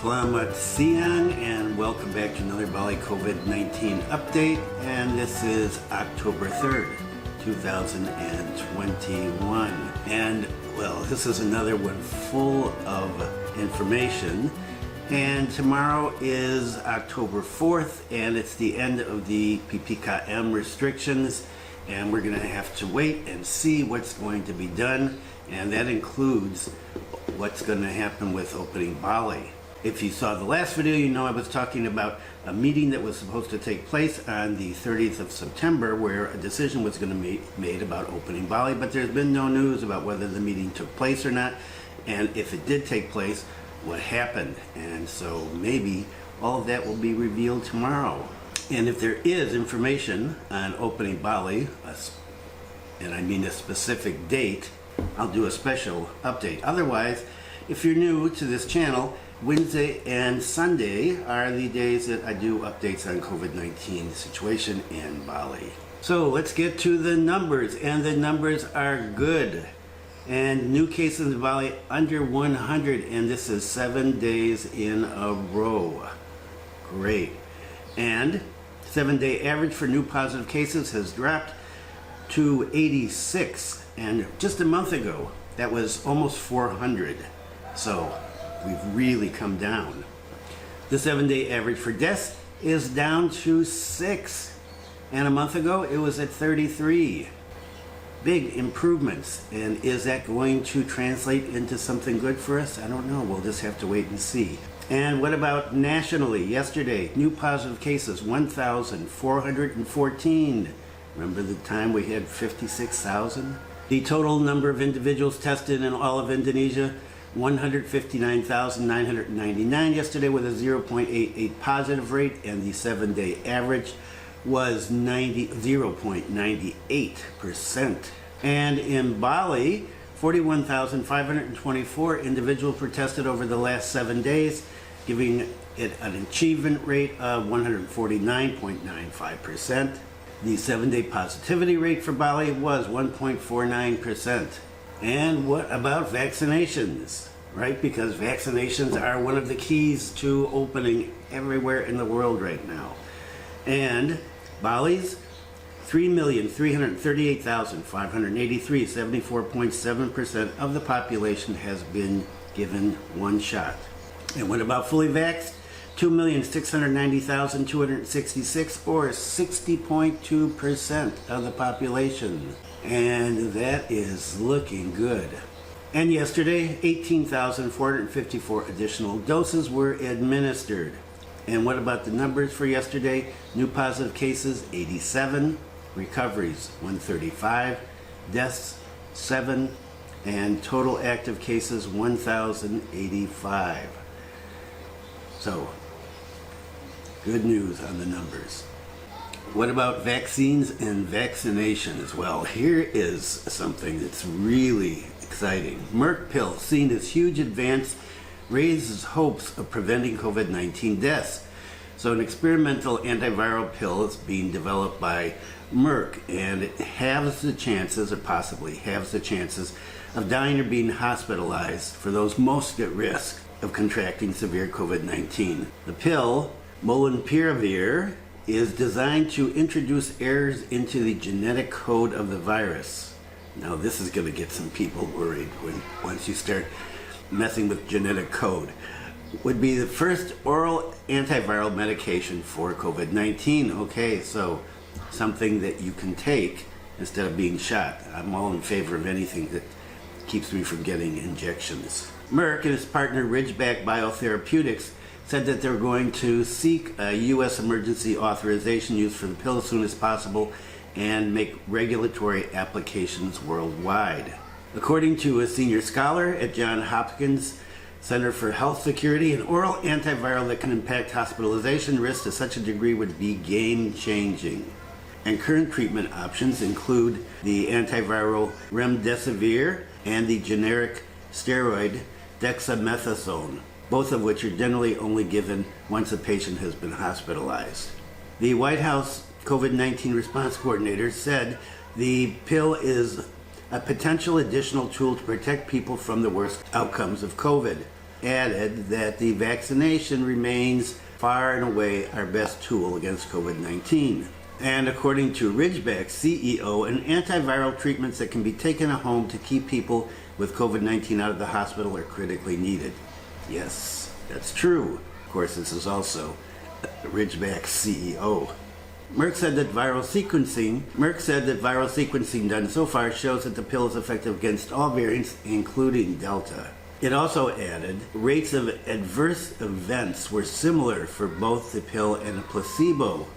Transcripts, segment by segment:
Selamat siang and welcome back to another Bali COVID-19 update, and this is October 3rd, 2021. And well, this is another one full of information, and tomorrow is October 4th and it's the end of the PPKM restrictions, and we're going to have to wait and see what's going to be done, and that includes what's going to happen with opening Bali. If you saw the last video, you know I was talking about a meeting that was supposed to take place on the 30th of September where a decision was going to be made about opening Bali, but there's been no news about whether the meeting took place or not, and if it did take place, what happened. And so maybe all of that will be revealed tomorrow. And if there is information on opening Bali, and I mean a specific date, I'll do a special update. Otherwise, if you're new to this channel, Wednesday and Sunday are the days that I do updates on COVID-19 situation in Bali. So let's get to the numbers, and the numbers are good. And new cases in Bali under 100, and this is 7 days in a row. Great. And 7-day average for new positive cases has dropped to 86, and just a month ago that was almost 400. So we've really come down. The 7-day average for deaths is down to 6, and a month ago it was at 33. Big improvements. And is that going to translate into something good for us? I don't know. We'll just have to wait and see. And what about nationally? Yesterday, new positive cases 1,414. Remember the time we had 56,000? The total number of individuals tested in all of Indonesia, 159,999 yesterday, with a 0.88 positive rate, and the 7-day average was 0.98%. And in Bali, 41,524 individuals were tested over the last 7 days, giving it an achievement rate of 149.95%. The 7-day positivity rate for Bali was 1.49%. And what about vaccinations? Right? Because vaccinations are one of the keys to opening everywhere in the world right now. And Bali's 3,338,583, 74.7% of the population has been given one shot. And what about fully vaxxed? 2,690,266, or 60.2% of the population. And that is looking good. And yesterday, 18,454 additional doses were administered. And what about the numbers for yesterday? New positive cases, 87, recoveries, 135, deaths, 7, and total active cases, 1,085. So, good news on the numbers. What about vaccines and vaccinations? Well, here is something that's really exciting. Merck pill, seen as huge advance, raises hopes of preventing COVID-19 deaths. So an experimental antiviral pill is being developed by Merck, and it halves the chances, or possibly halves the chances, of dying or being hospitalized for those most at risk of contracting severe COVID-19. The pill, molnupiravir, is designed to introduce errors into the genetic code of the virus. Now this is going to get some people worried once you start messing with genetic code. Would be the first oral antiviral medication for COVID-19. Okay, so something that you can take instead of being shot. I'm all in favor of anything that keeps me from getting injections. Merck and its partner Ridgeback Biotherapeutics said that they're going to seek a U.S. emergency authorization use for the pill as soon as possible and make regulatory applications worldwide. According to a senior scholar at Johns Hopkins Center for Health Security, an oral antiviral that can impact hospitalization risk to such a degree would be game-changing. And current treatment options include the antiviral remdesivir and the generic steroid dexamethasone, both of which are generally only given once a patient has been hospitalized. The White House COVID-19 response coordinator said the pill is a potential additional tool to protect people from the worst outcomes of COVID. added that the vaccination remains far and away our best tool against COVID-19. And according to Ridgeback's CEO, an antiviral treatments that can be taken at home to keep people with COVID-19 out of the hospital are critically needed. Yes, that's true. Of course, this is also Ridgeback's CEO. Merck said that viral sequencing done so far shows that the pill is effective against all variants, including Delta. It also added rates of adverse events were similar for both the pill and a placebo.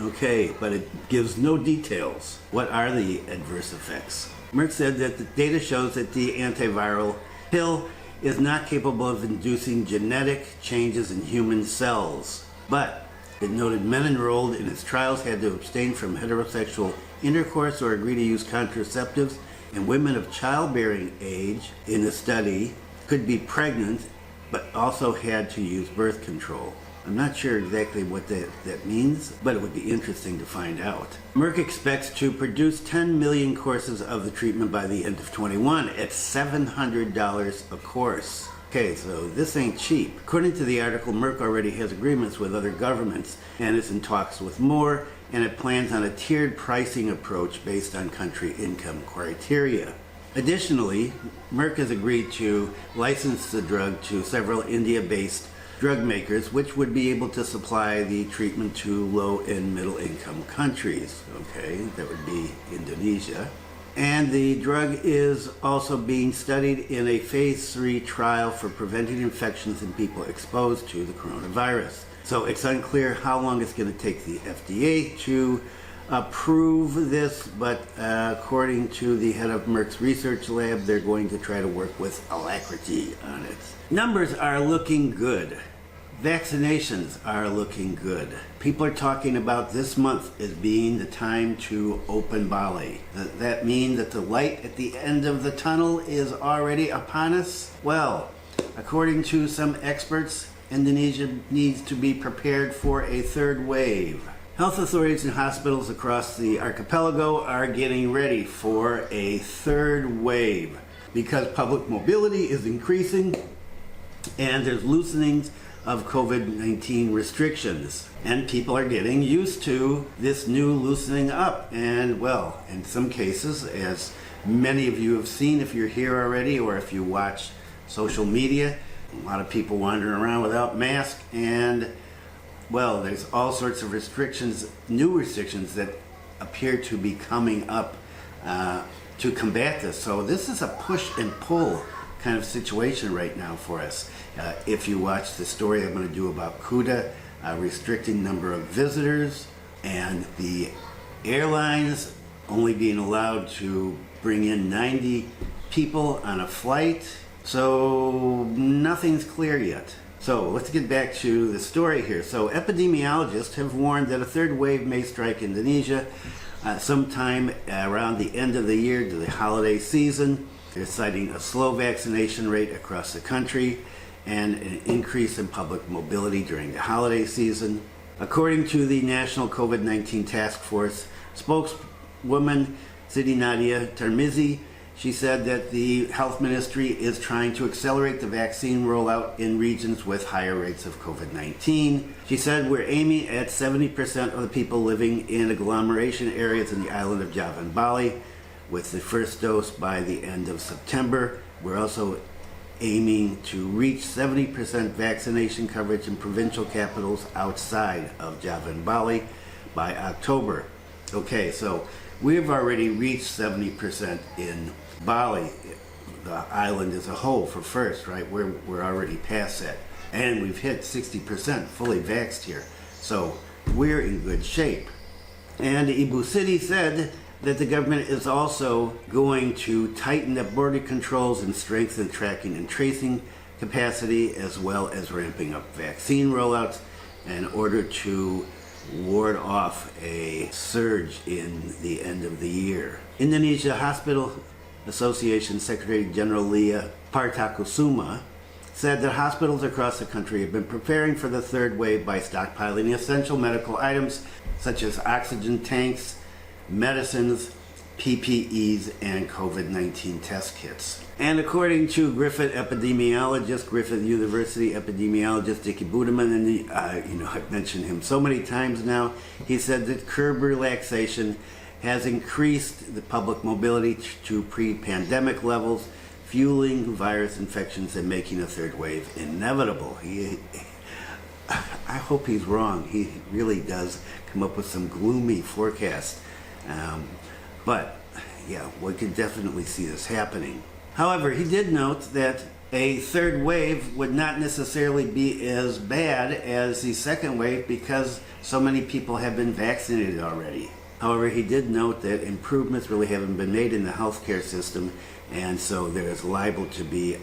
Okay, but it gives no details. What are the adverse effects? Merck said that the data shows that the antiviral pill is not capable of inducing genetic changes in human cells, but it noted men enrolled in its trials had to abstain from heterosexual intercourse or agree to use contraceptives, and women of childbearing age in the study could be pregnant but also had to use birth control. I'm not sure exactly what that means, but it would be interesting to find out. Merck expects to produce 10 million courses of the treatment by the end of 21 at $700 a course. Okay, so this ain't cheap. According to the article, Merck already has agreements with other governments and is in talks with more, and it plans on a tiered pricing approach based on country income criteria. Additionally, Merck has agreed to license the drug to several India-based drug makers, which would be able to supply the treatment to low and middle income countries. Okay, that would be Indonesia. And the drug is also being studied in a phase 3 trial for preventing infections in people exposed to the coronavirus. So it's unclear how long it's going to take the FDA to approve this, but according to the head of Merck's research lab, they're going to try to work with alacrity on it. Numbers are looking good. Vaccinations are looking good. People are talking about this month as being the time to open Bali. Does that mean that the light at the end of the tunnel is already upon us? Well, according to some experts, Indonesia needs to be prepared for a third wave. Health authorities and hospitals across the archipelago are getting ready for a third wave because public mobility is increasing and there's loosenings of COVID-19 restrictions. And people are getting used to this new loosening up. And well, in some cases, as many of you have seen if you're here already or if you watch social media, a lot of people wandering around without masks, and well, there's all sorts of restrictions, new restrictions that appear to be coming up to combat this. So this is a push and pull kind of situation right now for us. If you watch the story I'm going to do about Kuta, restricting number of visitors, and the airlines only being allowed to bring in 90 people on a flight. So nothing's clear yet. So let's get back to the story here. So epidemiologists have warned that a third wave may strike Indonesia sometime around the end of the year to the holiday season. They're citing a slow vaccination rate across the country and an increase in public mobility during the holiday season. According to the National COVID-19 Task Force spokeswoman, Siti Nadia Tarmizi, she said that the health ministry is trying to accelerate the vaccine rollout in regions with higher rates of COVID-19. She said we're aiming at 70% of the people living in agglomeration areas in the island of Java and Bali with the first dose by the end of September. We're also aiming to reach 70% vaccination coverage in provincial capitals outside of Java and Bali by October. Okay, so we've already reached 70% in Bali, the island as a whole, for first, right? We're already past that. And we've hit 60% fully vaxxed here. So we're in good shape. And Ibu Siti said that the government is also going to tighten up border controls and strengthen tracking and tracing capacity, as well as ramping up vaccine rollouts in order to ward off a surge in the end of the year. Indonesia Hospital Association Secretary General Lia Partakusuma said that hospitals across the country have been preparing for the third wave by stockpiling essential medical items such as oxygen tanks, medicines, PPEs and COVID-19 test kits. And according to Griffith University epidemiologist Dickie Budeman, and I've mentioned him so many times now, he said that curb relaxation has increased the public mobility to pre-pandemic levels, fueling virus infections and making a third wave inevitable. I hope he's wrong. He really does come up with some gloomy forecasts. But yeah, we can definitely see this happening. However, he did note that a third wave would not necessarily be as bad as the second wave because so many people have been vaccinated already. However, he did note that improvements really haven't been made in the healthcare system, and so there is liable to be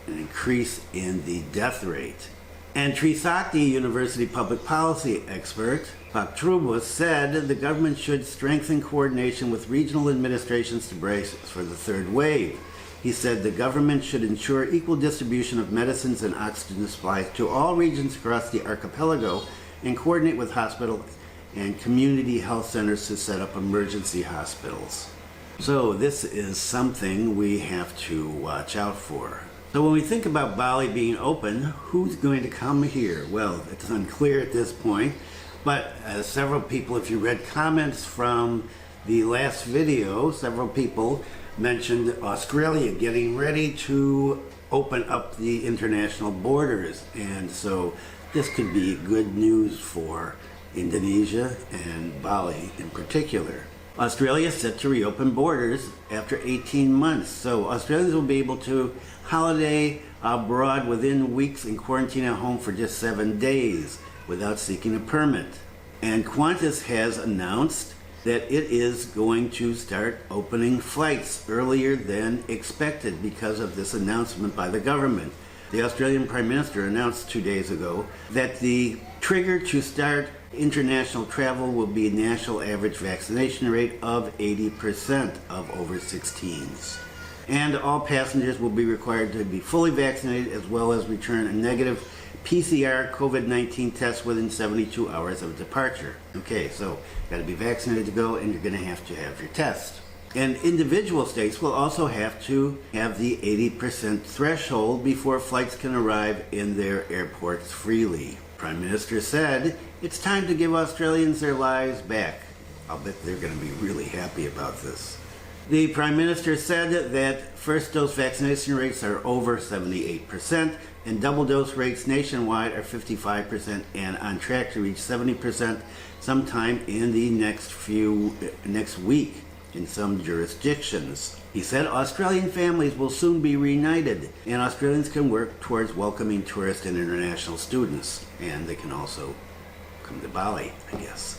an increase in the death rate. And Trisakti University public policy expert Pak Trubus said the government should strengthen coordination with regional administrations to brace for the third wave. He said the government should ensure equal distribution of medicines and oxygen supplies to all regions across the archipelago and coordinate with hospitals and community health centers to set up emergency hospitals. So this is something we have to watch out for. So when we think about Bali being open, who's going to come here? Well, it's unclear at this point, but several people, if you read comments from the last video, several people mentioned Australia getting ready to open up the international borders. And so this could be good news for Indonesia and Bali in particular. Australia is set to reopen borders after 18 months. So Australians will be able to holiday abroad within weeks and quarantine at home for just 7 days without seeking a permit. And Qantas has announced that it is going to start opening flights earlier than expected because of this announcement by the government. The Australian Prime Minister announced 2 days ago that the trigger to start international travel will be a national average vaccination rate of 80% of over 16s. And all passengers will be required to be fully vaccinated as well as return a negative PCR COVID-19 test within 72 hours of departure. Okay, so got to be vaccinated to go, and you're going to have your test. And individual states will also have to have the 80% threshold before flights can arrive in their airports freely. Prime Minister said, it's time to give Australians their lives back. I'll bet they're going to be really happy about this. The Prime Minister said that first dose vaccination rates are over 78% and double dose rates nationwide are 55% and on track to reach 70% sometime in the next week in some jurisdictions. He said Australian families will soon be reunited and Australians can work towards welcoming tourist and international students, and they can also come to Bali, I guess.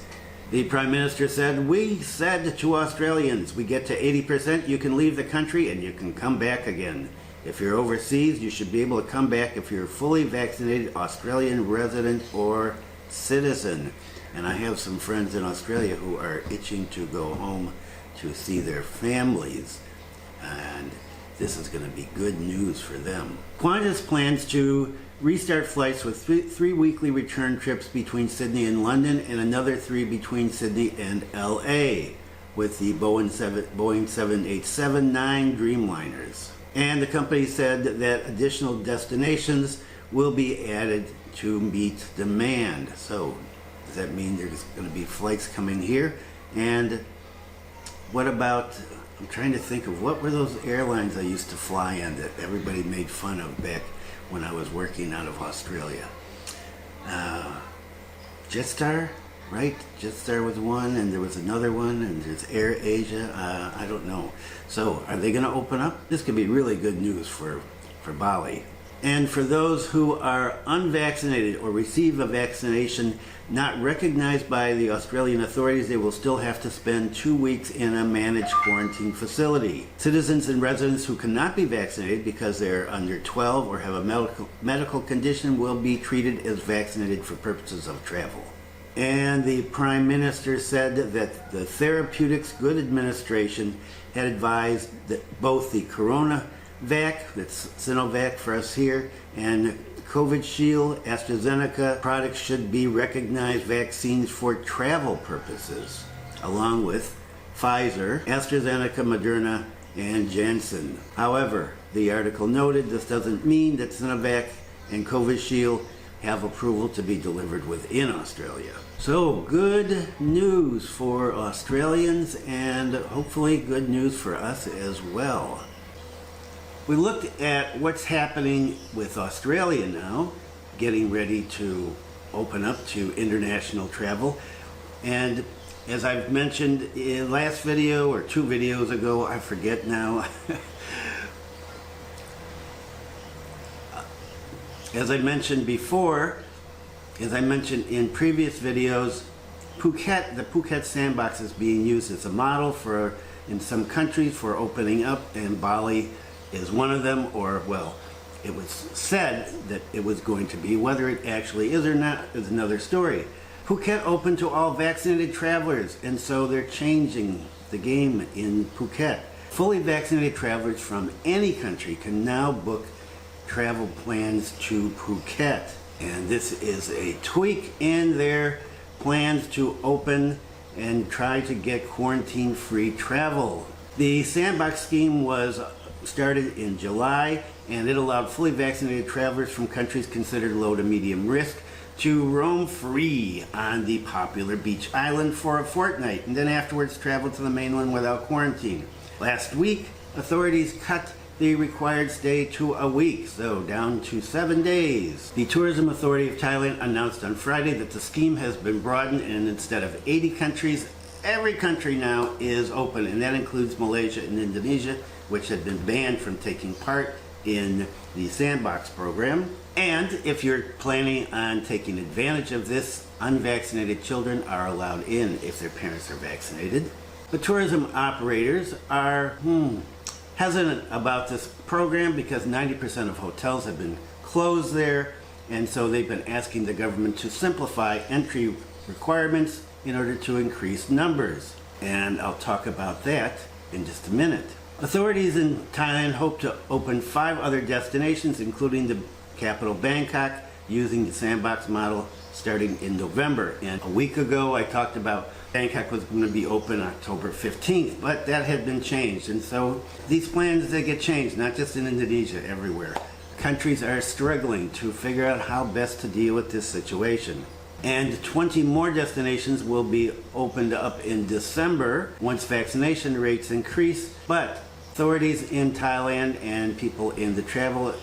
The Prime Minister said, we said to Australians, we get to 80%, you can leave the country and you can come back again. If you're overseas, you should be able to come back if you're a fully vaccinated Australian resident or citizen. And I have some friends in Australia who are itching to go home to see their families, and this is going to be good news for them. Qantas plans to restart flights with three weekly return trips between Sydney and London and another 3 between Sydney and LA with the Boeing 787-9 Dreamliners. And the company said that additional destinations will be added to meet demand. So does that mean there's going to be flights coming here? And what about, I'm trying to think of what were those airlines I used to fly in that everybody made fun of back when I was working out of Australia. Jetstar, right? Jetstar was one, and there was another one, and there's Air Asia. I don't know. So are they going to open up? This could be really good news for Bali. And for those who are unvaccinated or receive a vaccination not recognized by the Australian authorities, they will still have to spend 2 weeks in a managed quarantine facility. Citizens and residents who cannot be vaccinated because they're under 12 or have a medical condition will be treated as vaccinated for purposes of travel. And the Prime Minister said that the Therapeutics Good Administration had advised that both the Corona Vac, that's Sinovac for us here, and Covishield, AstraZeneca products should be recognized vaccines for travel purposes, along with Pfizer, AstraZeneca, Moderna, and Janssen. However, the article noted this doesn't mean that Sinovac and Covishield have approval to be delivered within Australia. So good news for Australians and hopefully good news for us as well. We looked at what's happening with Australia now, getting ready to open up to international travel. And as I've mentioned in last video or 2 videos ago, I forget now, as I mentioned before, as I mentioned in previous videos, Phuket, the Phuket sandbox is being used as a model for in some countries for opening up, and Bali is one of them, or well, it was said that it was going to be. Whether it actually is or not is another story. Phuket open to all vaccinated travelers, and so they're changing the game in Phuket. Fully vaccinated travelers from any country can now book travel plans to Phuket. And this is a tweak in their plans to open and try to get quarantine-free travel. The sandbox scheme was started in July, and it allowed fully vaccinated travelers from countries considered low to medium risk to roam free on the popular beach island for a fortnight, and then afterwards travel to the mainland without quarantine. Last week, authorities cut the required stay to a week, so down to 7 days. The Tourism Authority of Thailand announced on Friday that the scheme has been broadened, and instead of 80 countries, every country now is open, and that includes Malaysia and Indonesia, which had been banned from taking part in the sandbox program. And if you're planning on taking advantage of this, unvaccinated children are allowed in if their parents are vaccinated. The tourism operators are hesitant about this program because 90% of hotels have been closed there, and so they've been asking the government to simplify entry requirements in order to increase numbers. And I'll talk about that in just a minute. Authorities in Thailand hope to open 5 other destinations, including the capital Bangkok, using the sandbox model starting in November. And a week ago I talked about Bangkok was going to be open October 15th, but that had been changed. And so these plans, they get changed, not just in Indonesia, everywhere. Countries are struggling to figure out how best to deal with this situation. And 20 more destinations will be opened up in December once vaccination rates increase. But authorities in Thailand and people in the travel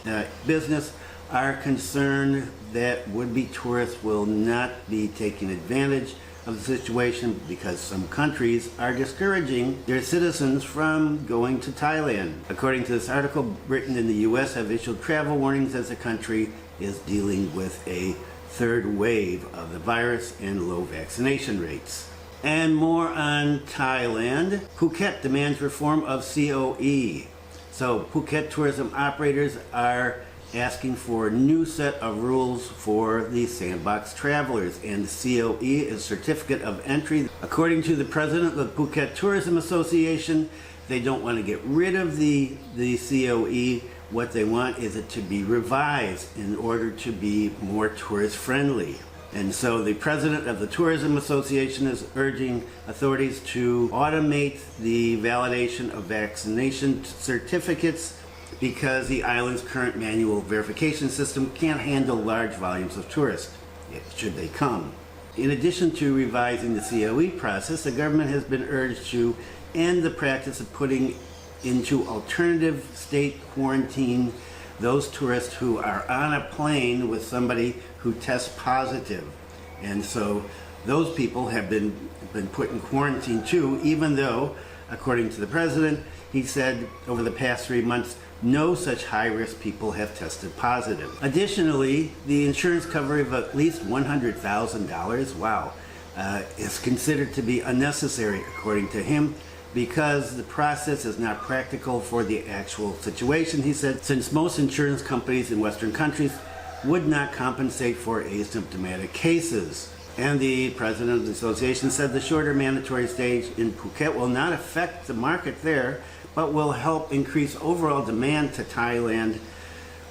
business are concerned that would-be tourists will not be taking advantage of the situation because some countries are discouraging their citizens from going to Thailand. According to this article, Britain and the US have issued travel warnings as the country is dealing with a 3rd wave of the virus and low vaccination rates. And more on Thailand. Phuket demands reform of COE. So Phuket tourism operators are asking for a new set of rules for the sandbox travelers, and the COE is Certificate of Entry. According to the president of the Phuket Tourism Association, they don't want to get rid of the COE. What they want is it to be revised in order to be more tourist friendly. And so the president of the Tourism Association is urging authorities to automate the validation of vaccination certificates because the island's current manual verification system can't handle large volumes of tourists, should they come. In addition to revising the COE process, the government has been urged to end the practice of putting into alternative state quarantine those tourists who are on a plane with somebody who tests positive. And so those people have been put in quarantine too, even though, according to the president, he said over the past 3 months, no such high-risk people have tested positive. Additionally, the insurance coverage of at least $100,000, is considered to be unnecessary, according to him, because the process is not practical for the actual situation, he said, since most insurance companies in Western countries would not compensate for asymptomatic cases. And the president of the association said the shorter mandatory stage in Phuket will not affect the market there, but will help increase overall demand to Thailand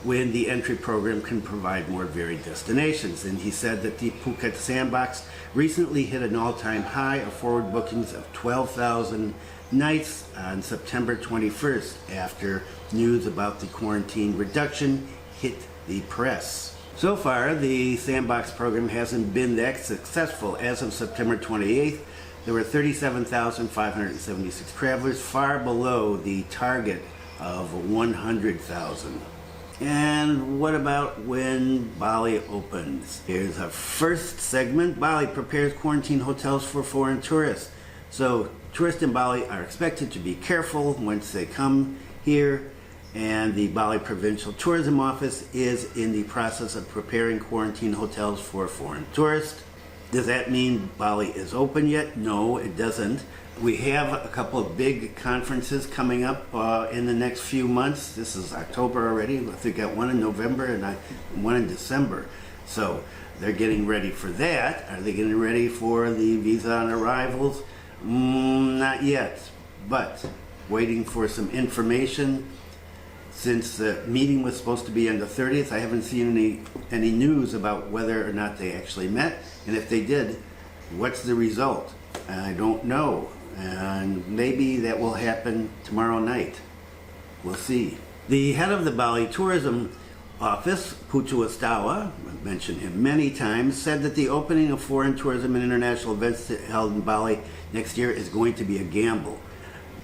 when the entry program can provide more varied destinations. And he said that the Phuket sandbox recently hit an all-time high of forward bookings of 12,000 nights on September 21st after news about the quarantine reduction hit the press. So far, the sandbox program hasn't been that successful. As of September 28th, there were 37,576 travelers, far below the target of 100,000. And what about when Bali opens? Here's our first segment. Bali prepares quarantine hotels for foreign tourists. So tourists in Bali are expected to be careful once they come here, and the Bali Provincial Tourism Office is in the process of preparing quarantine hotels for foreign tourists. Does that mean Bali is open yet? No, it doesn't. We have a couple of big conferences coming up in the next few months. This is October already. I think we got one in November and one in December. So they're getting ready for that. Are they getting ready for the visa on arrivals? Not yet, but waiting for some information. Since the meeting was supposed to be on the 30th, I haven't seen any news about whether or not they actually met. And if they did, what's the result? I don't know. And maybe that will happen tomorrow night. We'll see. The head of the Bali Tourism Office, Putu Astawa, I've mentioned him many times, said that the opening of foreign tourism and international events held in Bali next year is going to be a gamble.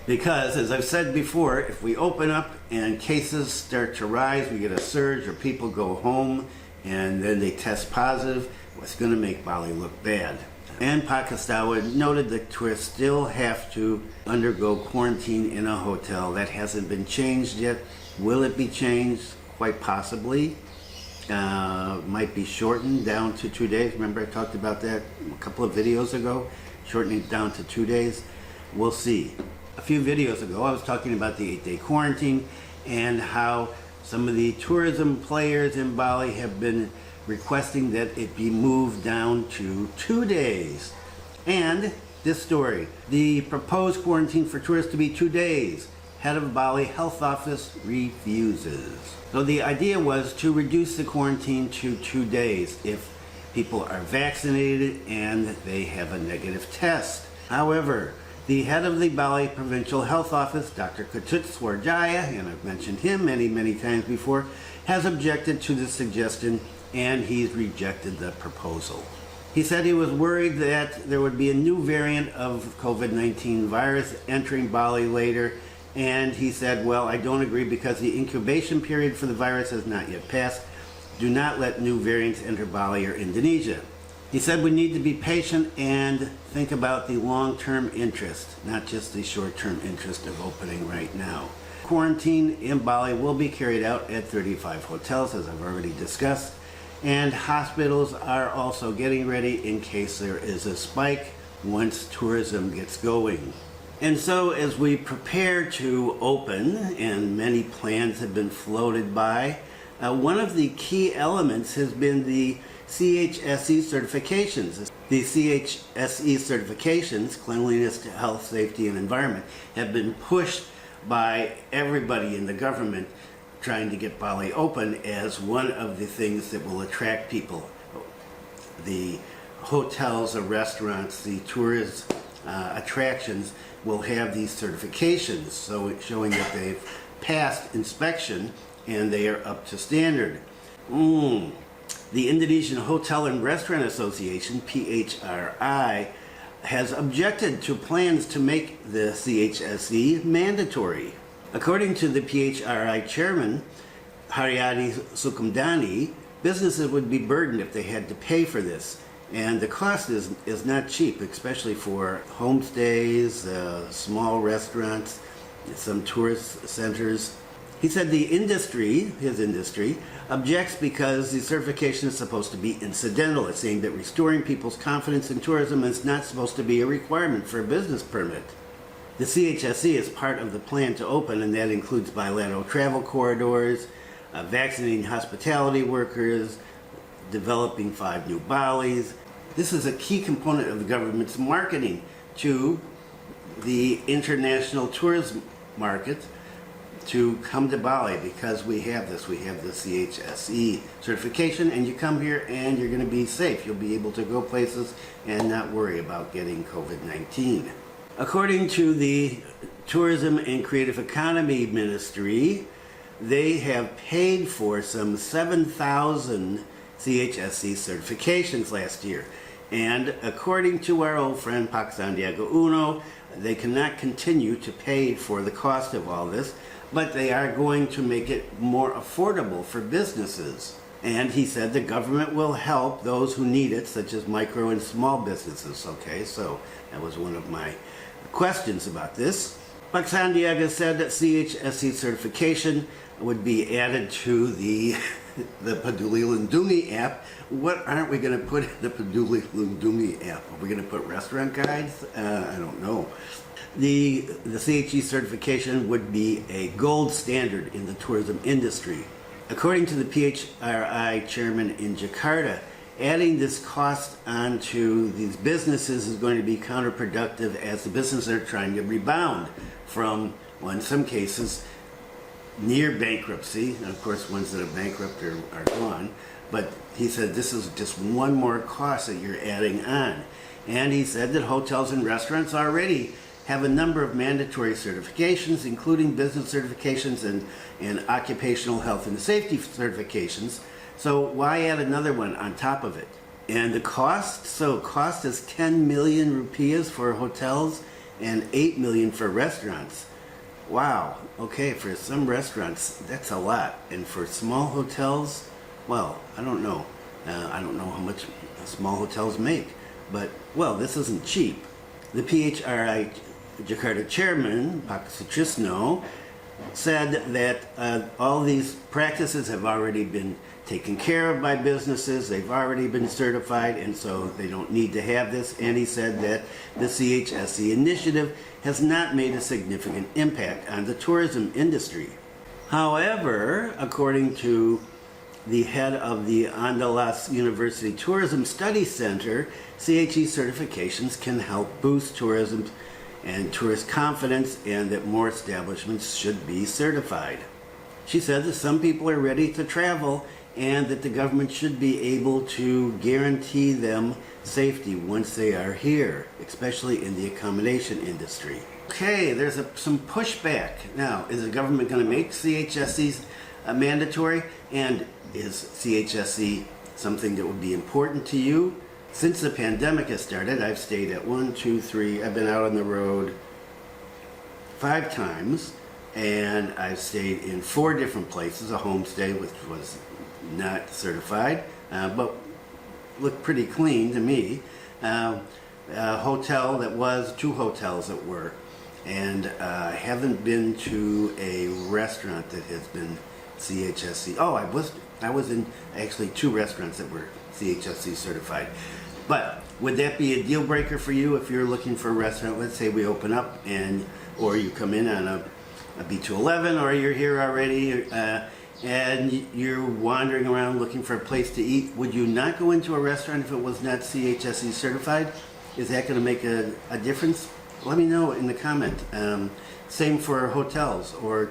Because, as I've said before, if we open up and cases start to rise, we get a surge or people go home and then they test positive, it's going to make Bali look bad. And Pakistawa noted that tourists still have to undergo quarantine in a hotel. That hasn't been changed yet. Will it be changed? Quite possibly. Might be shortened down to 2 days. Remember I talked about that a couple of videos ago? Shortening it down to 2 days. We'll see. A few videos ago I was talking about the 8-day quarantine and how some of the tourism players in Bali have been requesting that it be moved down to 2 days. And this story, the proposed quarantine for tourists to be 2 days. Head of Bali Health Office refuses. So the idea was to reduce the quarantine to 2 days if people are vaccinated and they have a negative test. However, the head of the Bali Provincial Health Office, Dr. Ketut Swarjaya, and I've mentioned him many times before, has objected to the suggestion and he's rejected the proposal. He said he was worried that there would be a new variant of COVID-19 virus entering Bali later, and he said, well, I don't agree because the incubation period for the virus has not yet passed. Do not let new variants enter Bali or Indonesia. He said we need to be patient and think about the long-term interest, not just the short-term interest of opening right now. Quarantine in Bali will be carried out at 35 hotels, as I've already discussed, and hospitals are also getting ready in case there is a spike once tourism gets going. And so as we prepare to open, and many plans have been floated by, one of the key elements has been the CHSE certifications. The CHSE certifications, Cleanliness, Health, Safety, and Environment, have been pushed by everybody in the government trying to get Bali open as one of the things that will attract people. The hotels, the restaurants, the tourist attractions will have these certifications, so it's showing that they've passed inspection and they are up to standard. The Indonesian Hotel and Restaurant Association, PHRI, has objected to plans to make the CHSE mandatory. According to the PHRI chairman, Haryadi Sukumdani, businesses would be burdened if they had to pay for this. And the cost is not cheap, especially for homestays, small restaurants, some tourist centers. He said the industry, his industry, objects because the certification is supposed to be incidental. It's saying that restoring people's confidence in tourism is not supposed to be a requirement for a business permit. The CHSE is part of the plan to open, and that includes bilateral travel corridors, vaccinating hospitality workers, developing 5 new Balis. This is a key component of the government's marketing to the international tourism market, to come to Bali because we have this. We have the CHSE certification, and you come here and you're going to be safe. You'll be able to go places and not worry about getting COVID-19. According to the Tourism and Creative Economy Ministry, they have paid for some 7,000 CHSE certifications last year. And according to our old friend Pak Sandiaga Uno, they cannot continue to pay for the cost of all this, but they are going to make it more affordable for businesses. And he said the government will help those who need it, such as micro and small businesses. Okay, so that was one of my questions about this. Pak Sandiaga said that CHSE certification would be added to the Peduli Lindungi app. What aren't we going to put in the Peduli Lindungi app? Are we going to put restaurant guides? I don't know. The CHE certification would be a gold standard in the tourism industry. According to the PHRI chairman in Jakarta, adding this cost onto these businesses is going to be counterproductive as the businesses are trying to rebound from, well, in some cases, near bankruptcy. And of course, ones that are bankrupt are gone. But he said this is just one more cost that you're adding on. And he said that hotels and restaurants already have a number of mandatory certifications, including business certifications and occupational health and safety certifications. So why add another one on top of it? And the cost? So cost is 10 million rupiahs for hotels and 8 million for restaurants. Wow, okay, for some restaurants, that's a lot. And for small hotels, well, I don't know. I don't know how much small hotels make. But, well, this isn't cheap. The PHRI Jakarta chairman, Pak Sutrisno, said that all these practices have already been taken care of by businesses. They've already been certified, and so they don't need to have this. And he said that the CHSE initiative has not made a significant impact on the tourism industry. However, according to the head of the Andalas University Tourism Studies Center, CHE certifications can help boost tourism and tourist confidence, and that more establishments should be certified. She said that some people are ready to travel and that the government should be able to guarantee them safety once they are here, especially in the accommodation industry. Okay, there's some pushback. Now, is the government going to make CHSEs mandatory? And is CHSE something that would be important to you? Since the pandemic has started, I've stayed at I've been out on the road 5 times, and I've stayed in 4 different places, a homestay which was not certified, but looked pretty clean to me, a hotel that was, 2 hotels that were, and I haven't been to a restaurant that has been CHSE. Oh, I was in actually 2 restaurants that were CHSE certified. But would that be a deal breaker for you if you're looking for a restaurant? Let's say we open up or you come in on a B211, or you're here already and you're wandering around looking for a place to eat. Would you not go into a restaurant if it was not CHSE certified? Is that going to make a difference? Let me know in the comment. Same for hotels or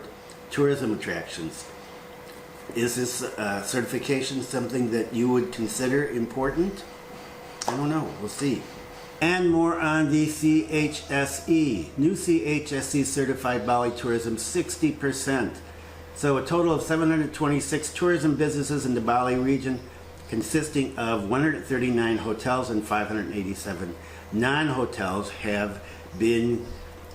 tourism attractions. Is this certification something that you would consider important? I don't know. We'll see. And more on the CHSE. New CHSE certified Bali tourism 60%. So a total of 726 tourism businesses in the Bali region, consisting of 139 hotels and 587 non-hotels, have been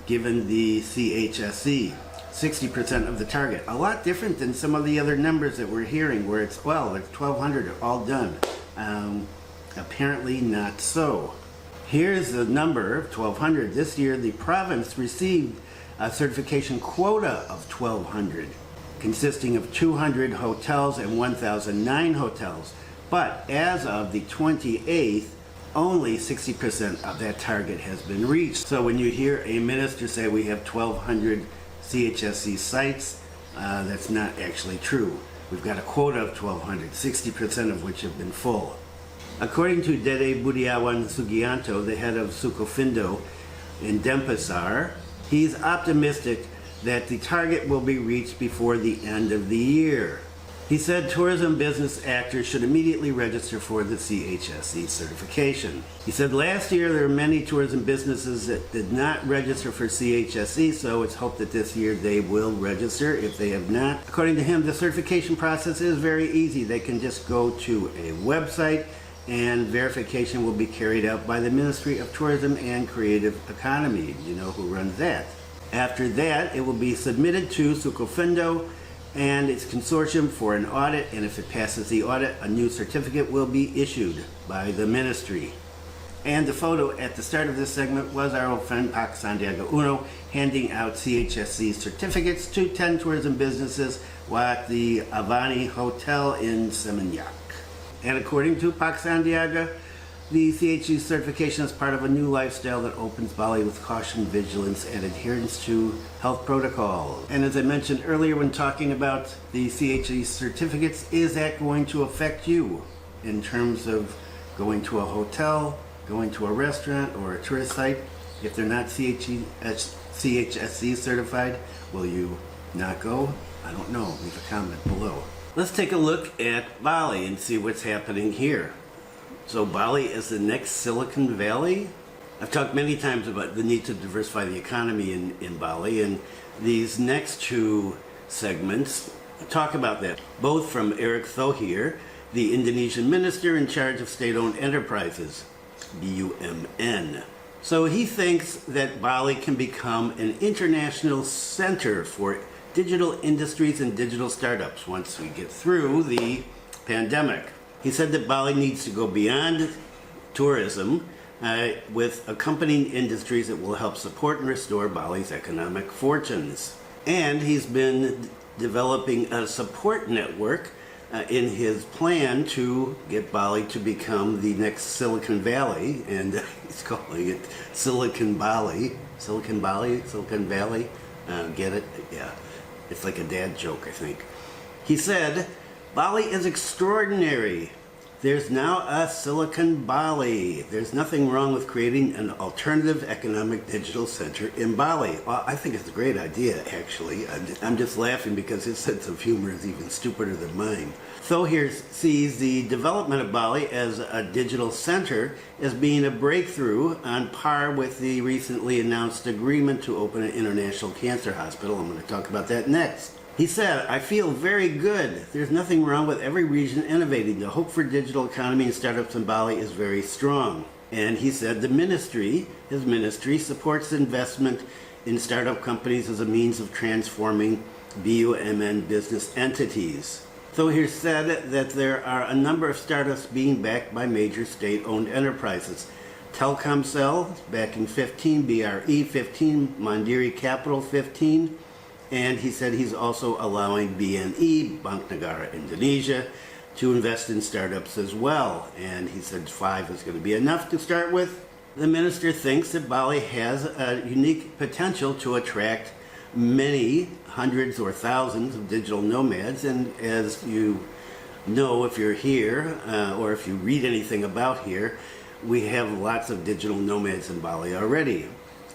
given the CHSE. 60% of the target. A lot different than some of the other numbers that we're hearing, where it's 1,200 all done. Apparently not so. Here's the number of 1,200. This year the province received a certification quota of 1,200, consisting of 200 hotels and 1,009 hotels. But as of the 28th, only 60% of that target has been reached. So when you hear a minister say we have 1,200 CHSE sites, that's not actually true. We've got a quota of 1,200, 60% of which have been full. According to Dede Budiawan Sugianto, the head of Sukofindo in Denpasar, he's optimistic that the target will be reached before the end of the year. He said tourism business actors should immediately register for the CHSE certification. He said last year there were many tourism businesses that did not register for CHSE, so it's hoped that this year they will register if they have not. According to him, the certification process is very easy. They can just go to a website and verification will be carried out by the Ministry of Tourism and Creative Economy. You know who runs that. After that, it will be submitted to Sukofindo and its consortium for an audit, and if it passes the audit, a new certificate will be issued by the ministry. And the photo at the start of this segment was our old friend Pak Sandiaga Uno handing out CHSC certificates to 10 tourism businesses at the Avani Hotel in Seminyak. And according to Pak Sandiaga, the CHSE certification is part of a new lifestyle that opens Bali with caution, vigilance, and adherence to health protocols. And as I mentioned earlier when talking about the CHSE certificates, is that going to affect you in terms of going to a hotel, going to a restaurant, or a tourist site? If they're not CHSE certified, will you not go? I don't know. Leave a comment below. Let's take a look at Bali and see what's happening here. So Bali is the next Silicon Valley. I've talked many times about the need to diversify the economy in Bali, and these next two segments talk about that, both from Erick Thohir, the Indonesian minister in charge of state-owned enterprises, BUMN. So he thinks that Bali can become an international center for digital industries and digital startups once we get through the pandemic. He said that Bali needs to go beyond tourism with accompanying industries that will help support and restore Bali's economic fortunes. And he's been developing a support network in his plan to get Bali to become the next Silicon Valley, and he's calling it Silicon Bali. Silicon Bali? Silicon Valley? Get it? Yeah. It's like a dad joke, I think. He said, Bali is extraordinary. There's now a Silicon Bali. There's nothing wrong with creating an alternative economic digital center in Bali. Well, I think it's a great idea, actually. I'm just laughing because his sense of humor is even stupider than mine. Thohir sees the development of Bali as a digital center as being a breakthrough on par with the recently announced agreement to open an international cancer hospital. I'm going to talk about that next. He said, I feel very good. There's nothing wrong with every region innovating. The hope for digital economy and startups in Bali is very strong. And he said his ministry supports investment in startup companies as a means of transforming BUMN business entities. Thohir said that there are a number of startups being backed by major state-owned enterprises. Telkomsel backing 15, BRE 15, Mandiri Capital 15, and he said he's also allowing BNE, Bank Negara Indonesia, to invest in startups as well. And he said 5 is going to be enough to start with. The minister thinks that Bali has a unique potential to attract many hundreds or thousands of digital nomads. And as you know, if you're here or if you read anything about here, we have lots of digital nomads in Bali already.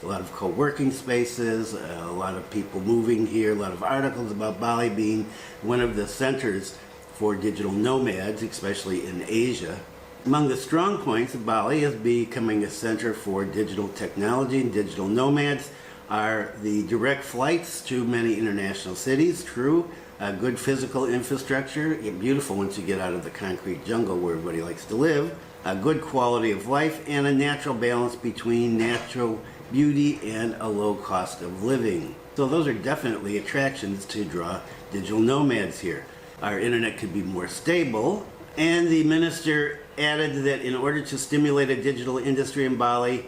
A lot of co-working spaces, a lot of people moving here, a lot of articles about Bali being one of the centers for digital nomads, especially in Asia. Among the strong points of Bali as becoming a center for digital technology and digital nomads are the direct flights to many international cities, true, good physical infrastructure, beautiful once you get out of the concrete jungle where everybody likes to live, a good quality of life, and a natural balance between natural beauty and a low cost of living. So those are definitely attractions to draw digital nomads here. Our internet could be more stable, and the minister added that in order to stimulate a digital industry in Bali,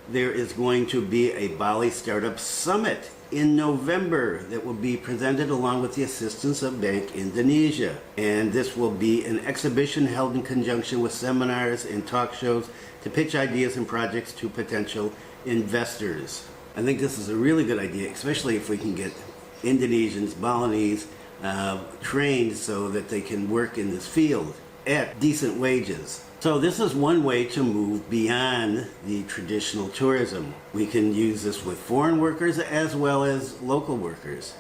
there is going to be a Bali Startup Summit in November that will be presented along with the assistance of Bank Indonesia. And this will be an exhibition held in conjunction with seminars and talk shows to pitch ideas and projects to potential investors. I think this is a really good idea, especially if we can get Indonesians, Balinese trained so that they can work in this field. at decent wages. So this is one way to move beyond the traditional tourism. We can use this with foreign workers as well as local workers.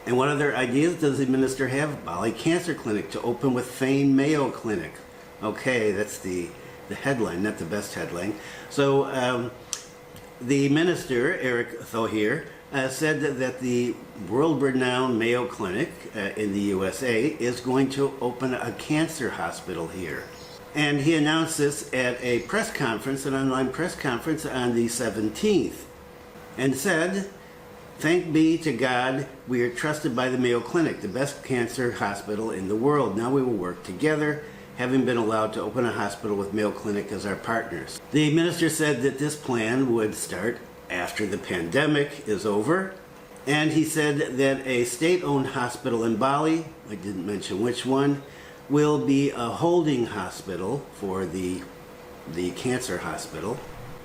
And what other ideas does the minister have? Bali Cancer Clinic to open with famed Mayo Clinic. Okay, that's the headline, not the best headline. So the minister, Eric Thohir, said that the world-renowned Mayo Clinic in the USA is going to open a cancer hospital here. And he announced this at a press conference, an online press conference on the 17th, and said, "Thank be to God, we are trusted by the Mayo Clinic, the best cancer hospital in the world. Now we will work together, having been allowed to open a hospital with Mayo Clinic as our partners." The minister said that this plan would start after the pandemic is over. And he said that a state-owned hospital in Bali, I didn't mention which one, will be a holding hospital for the cancer hospital.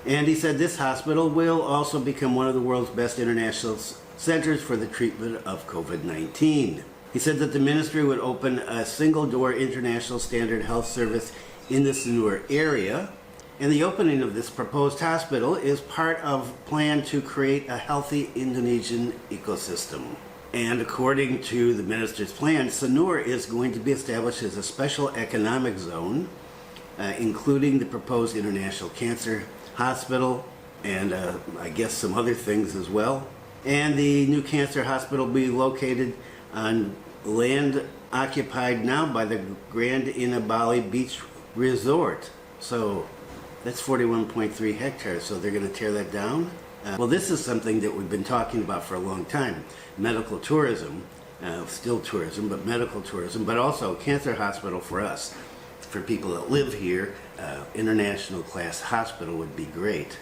And he said this hospital will also become one of the world's best international centers for the treatment of COVID-19. He said that the ministry would open a single-door international standard health service in the Sanur area. And the opening of this proposed hospital is part of a plan to create a healthy Indonesian ecosystem. And according to the minister's plan, Sanur is going to be established as a special economic zone, including the proposed International Cancer Hospital and I guess some other things as well. And the new cancer hospital will be located on land occupied now by the Grand Ina Bali Beach Resort. So that's 41.3 hectares, so they're going to tear that down? Well, this is something that we've been talking about for a long time. Medical tourism, still tourism, but medical tourism, but also cancer hospital for us. For people that live here, international class hospital would be great.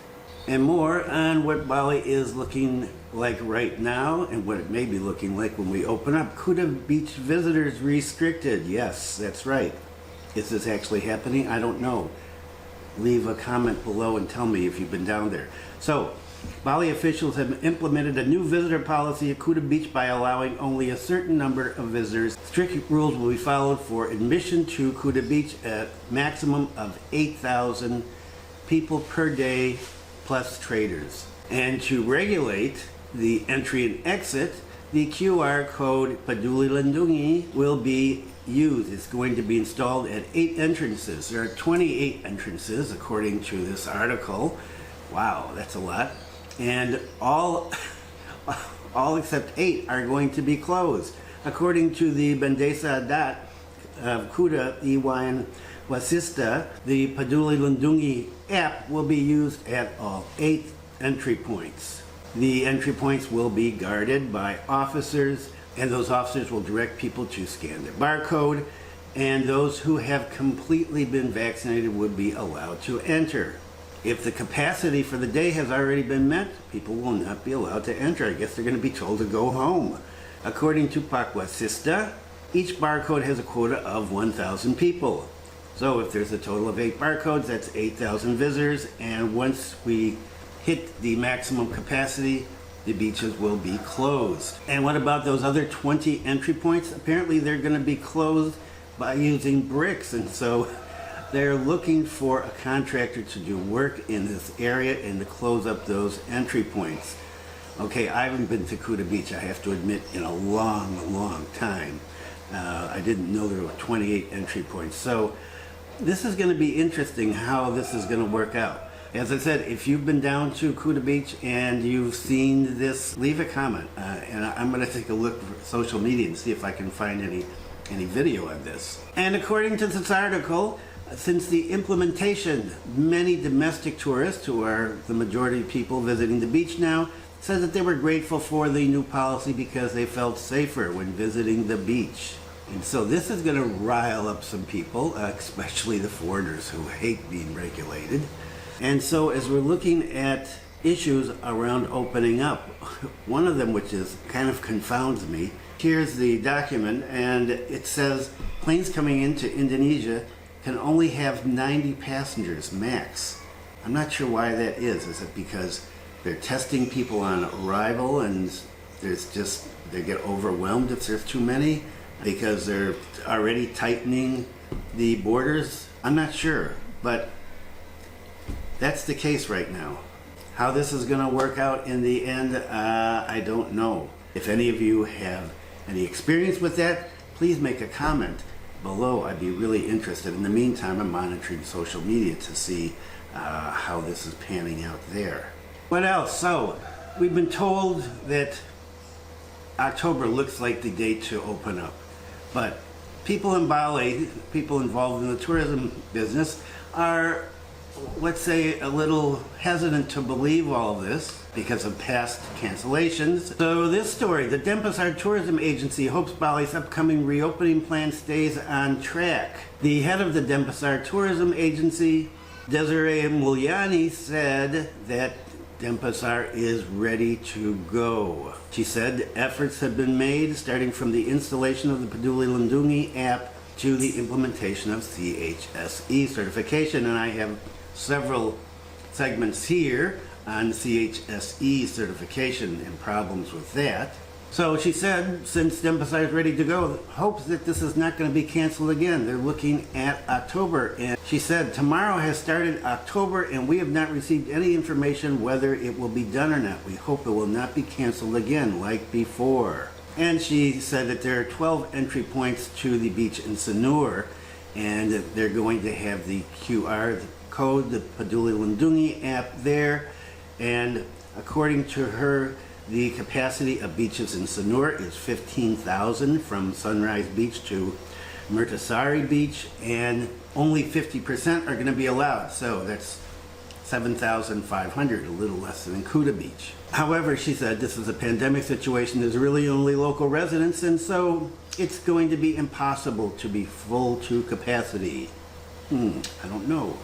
And more on what Bali is looking like right now and what it may be looking like when we open up. Kuta Beach visitors restricted. Yes, that's right. Is this actually happening? I don't know. Leave a comment below and tell me if you've been down there. So, Bali officials have implemented a new visitor policy at Kuta Beach by allowing only a certain number of visitors. Strict rules will be followed for admission to Kuta Beach at maximum of 8,000 people per day plus traders. And to regulate the entry and exit, the QR code Peduli Lindungi will be used. It's going to be installed at 8 entrances. There are 28 entrances according to this article. Wow, that's a lot. And all except 8 are going to be closed. According to the Bandesa Dat of Kuta Iwan Wasista, the Peduli Lindungi app will be used at all 8 entry points. The entry points will be guarded by officers, and those officers will direct people to scan their barcode, and those who have completely been vaccinated would be allowed to enter. If the capacity for the day has already been met, people will not be allowed to enter. I guess they're going to be told to go home. According to Pakwasista, each barcode has a quota of 1,000 people. So if there's a total of 8 barcodes, that's 8,000 visitors, and once we hit the maximum capacity, the beaches will be closed. And what about those other 20 entry points? Apparently they're going to be closed by using bricks, and so they're looking for a contractor to do work in this area and to close up those entry points. Okay, I haven't been to Kuta Beach, I have to admit, in a long time. I didn't know there were 28 entry points. So this is going to be interesting how this is going to work out. As I said, if you've been down to Kuta Beach and you've seen this, leave a comment. And I'm going to take a look for social media and see if I can find any video on this. And according to this article, since the implementation, many domestic tourists, who are the majority of people visiting the beach now, said that they were grateful for the new policy because they felt safer when visiting the beach. And so this is going to rile up some people, especially the foreigners who hate being regulated. And so as we're looking at issues around opening up, one of them which is kind of confounds me, here's the document, and it says planes coming into Indonesia can only have 90 passengers max. I'm not sure why that is. Is it because they're testing people on arrival and they get overwhelmed if there's too many? Because they're already tightening the borders, I'm not sure, but that's the case right now. How this is going to work out in the end, I don't know. If any of you have any experience with that, please make a comment below. I'd be really interested. In the meantime, I'm monitoring social media to see how this is panning out there. What else? So, we've been told that October looks like the date to open up. But people in Bali, people involved in the tourism business, are, let's say, a little hesitant to believe all of this because of past cancellations. So this story, the Denpasar Tourism Agency hopes Bali's upcoming reopening plan stays on track. The head of the Denpasar Tourism Agency, Desiree Mulyani, said that Denpasar is ready to go. She said efforts have been made starting from the installation of the Peduli Lindungi app to the implementation of CHSE certification, and I have several segments here on CHSE certification and problems with that. So she said, since Denpasar is ready to go, hopes that this is not going to be canceled again. They're looking at October. And she said, tomorrow has started October and we have not received any information whether it will be done or not. We hope it will not be canceled again like before. And she said that there are 12 entry points to the beach in Sanur, and that they're going to have the QR code, the Peduli Lindungi app there. And according to her, the capacity of beaches in Sanur is 15,000 from Sunrise Beach to Mertasari Beach, and only 50% are going to be allowed. So that's 7,500, a little less than Kuta Beach. However, she said this is a pandemic situation. There's really only local residents, and so it's going to be impossible to be full to capacity. I don't know.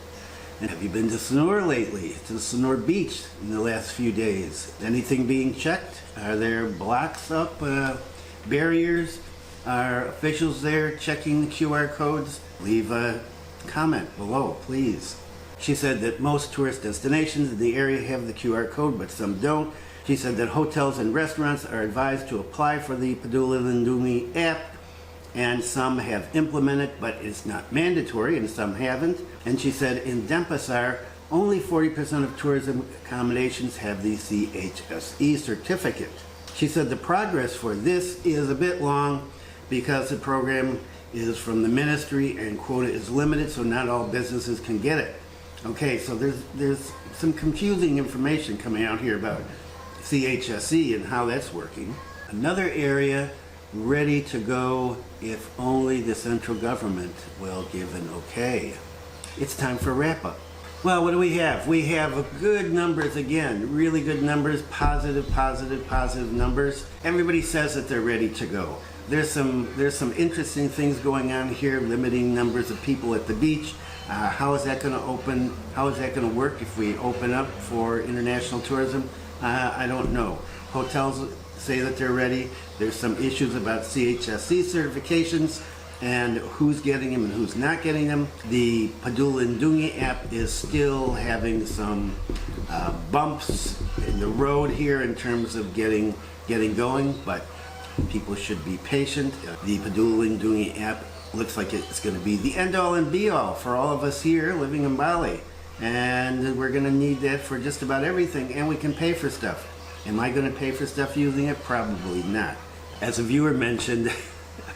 And have you been to Sanur lately? To the Sanur Beach in the last few days? Anything being checked? Are there blocks up, barriers? Are officials there checking the QR codes? Leave a comment below, please. She said that most tourist destinations in the area have the QR code, but some don't. She said that hotels and restaurants are advised to apply for the Peduli Lindungi app, and some have implemented, but it's not mandatory, and some haven't. And she said in Denpasar, only 40% of tourism accommodations have the CHSE certificate. She said the progress for this is a bit long because the program is from the ministry and quota is limited, so not all businesses can get it. Okay, so there's some confusing information coming out here about CHSE and how that's working. Another area ready to go if only the central government will give an okay. It's time for wrap up. Well, what do we have? We have good numbers again, really good numbers, positive numbers. Everybody says that they're ready to go. There's some interesting things going on here, limiting numbers of people at the beach. How is that going to open? How is that going to work if we open up for international tourism? I don't know. Hotels say that they're ready. There's some issues about CHSE certifications and who's getting them and who's not getting them. The Peduli Lindungi app is still having some bumps in the road here in terms of getting going, but people should be patient. The Peduli Lindungi app looks like it's going to be the end-all and be-all for all of us here living in Bali. And we're going to need that for just about everything, and we can pay for stuff. Am I going to pay for stuff using it? Probably not. As a viewer mentioned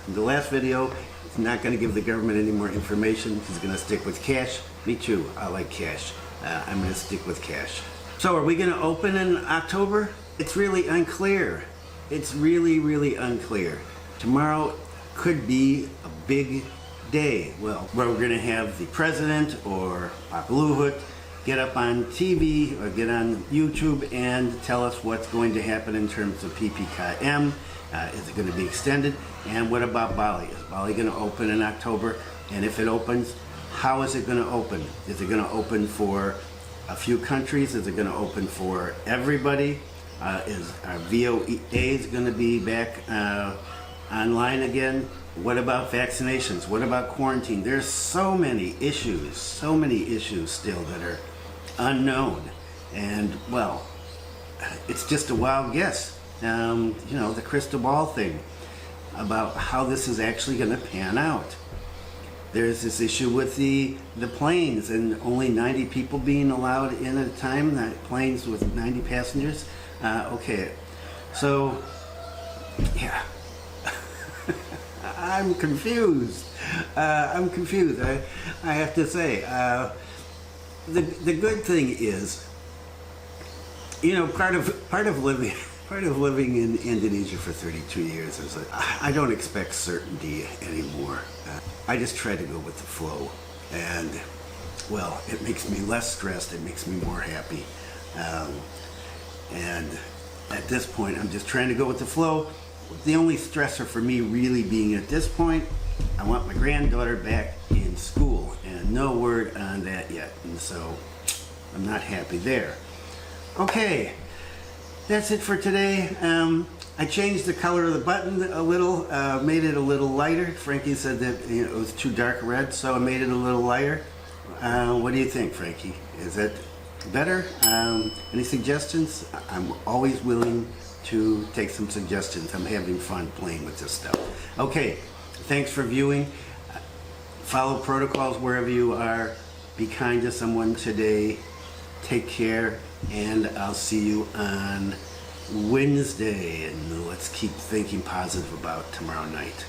in the last video, it's not going to give the government any more information. It's going to stick with cash. Me too. I like cash. I'm going to stick with cash. So are we going to open in October? It's really unclear. It's really unclear. Tomorrow could be a big day. Well, where we're going to have the president or Pak Luhut get up on TV or get on YouTube and tell us what's going to happen in terms of PPKM. Is it going to be extended? And what about Bali? Is Bali going to open in October? And if it opens, how is it going to open? Is it going to open for a few countries? Is it going to open for everybody? Is our VOAs going to be back online again? What about vaccinations? What about quarantine? There's so many issues still that are unknown. And, well, it's just a wild guess. You know, the crystal ball thing about how this is actually going to pan out. There's this issue with the planes and only 90 people being allowed in at a time, planes with 90 passengers. Okay, so yeah, I'm confused. I'm confused. I have to say, the good thing is, you know, part of living in Indonesia for 32 years is that I don't expect certainty anymore. I just try to go with the flow, and well, it makes me less stressed. It makes me more happy, and at this point, I'm just trying to go with the flow. The only stressor for me really being at this point, I want my granddaughter back in school, and no word on that yet, and so I'm not happy there. Okay, that's it for today. I changed the color of the button a little, made it a little lighter. Frankie said that it was too dark red, so I made it a little lighter. What do you think, Frankie? Is that better? Any suggestions? I'm always willing to take some suggestions. I'm having fun playing with this stuff. Okay, thanks for viewing. Follow protocols wherever you are. Be kind to someone today. Take care, and I'll see you on Wednesday, and let's keep thinking positive about tomorrow night.